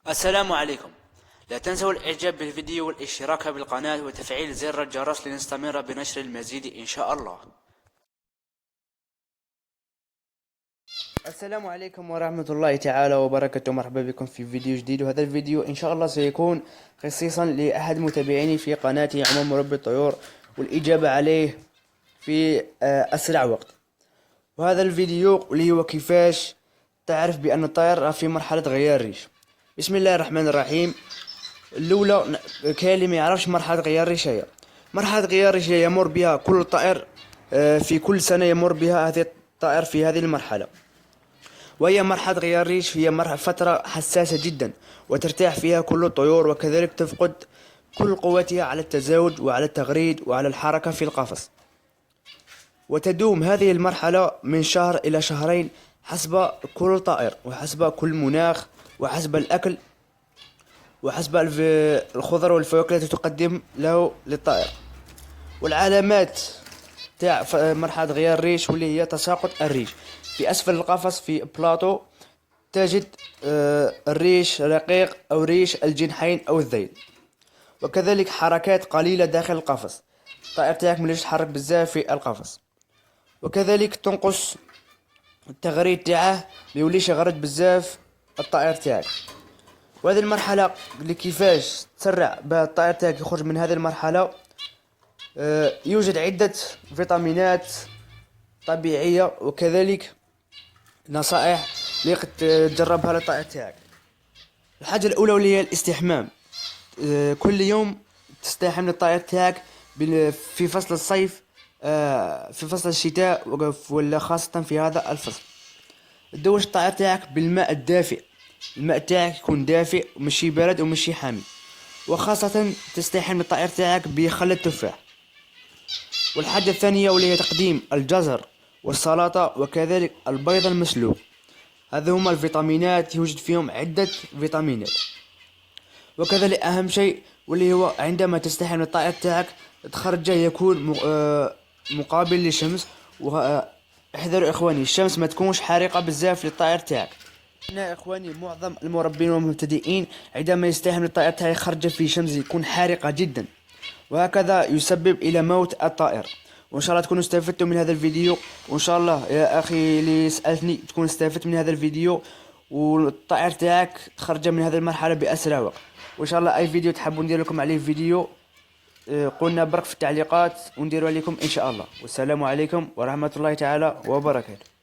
السلام عليكم. لا تنسوا الاعجاب بالفيديو والاشتراك بالقناة وتفعيل زر الجرس لنستمر بنشر المزيد ان شاء الله. السلام عليكم ورحمة الله تعالى وبركاته. مرحبا بكم في فيديو جديد، وهذا الفيديو إن شاء الله سيكون خصيصا لأحد متابعيني في قناتي عموم مربي الطيور، والإجابة عليه في أسرع وقت. وهذا الفيديو اللي هو كيفاش تعرف بأن الطائر في مرحلة غيار الريش. بسم الله الرحمن الرحيم. الأولى، كاين اللي ما يعرفش مرحلة غيار الريش. هي مرحلة غيار الريش يمر بها كل طائر، في كل سنة يمر بها هذه الطائر في هذه المرحلة، وهي مرحلة غيار الريش. هي فترة حساسة جدا، وترتاح فيها كل الطيور، وكذلك تفقد كل قوتها على التزاوج وعلى التغريد وعلى الحركة في القفص. وتدوم هذه المرحلة من شهر إلى شهرين حسب كل طائر، وحسب كل مناخ، وحسب الأكل، وحسب الخضر والفواكه التي تقدم له للطائر. والعلامات تاع مرحلة غيار الريش واللي هي تساقط الريش في أسفل القفص. في بلاطو تجد الريش رقيق أو ريش الجنحين أو الذيل، وكذلك حركات قليلة داخل القفص. الطائر تاعك مليش تحرك بزاف في القفص، وكذلك تنقص التغريد تاعه، ميوليش يغرد بزاف الطائر تاعك. وهذه المرحلة اللي كيفاش تسرع بها الطائر تاعك يخرج من هذه المرحلة، يوجد عدة فيتامينات طبيعية، وكذلك نصائح اللي قد تجربها للطائر تاعك. الحاجة الأولى واللي هي الاستحمام. كل يوم تستحم للطائر تاعك في فصل الصيف، في فصل الشتاء، ولا خاصة في هذا الفصل. تدوش الطائر تاعك بالماء الدافئ. الماء تاعك يكون دافئ ومشي بارد ومشي حامي، وخاصة تستحم للطائر تاعك بخل التفاح. والحاجة الثانية واللي هي تقديم الجزر والسلطة، وكذلك البيض المسلوق. هذا هما الفيتامينات، يوجد فيهم عدة فيتامينات. وكذلك أهم شيء واللي هو عندما تستحم الطائر تاعك تخرجه يكون مقابل للشمس. احذروا إخواني، الشمس ما تكونش حارقة بزاف للطائر تاعك. هنا إخواني معظم المربين والمبتدئين عندما يستحم الطائر تاعي خرج في شمس يكون حارقة جدا، وهكذا يسبب إلى موت الطائر. وإن شاء الله تكونوا استفدتوا من هذا الفيديو، وإن شاء الله يا أخي اللي سألتني تكون استفدت من هذا الفيديو، والطائر تاعك تخرج من هذه المرحلة بأسرع وقت. وإن شاء الله أي فيديو تحبوا ندير لكم عليه فيديو، قلنا برك في التعليقات ونديروا عليكم إن شاء الله. والسلام عليكم ورحمة الله تعالى وبركاته.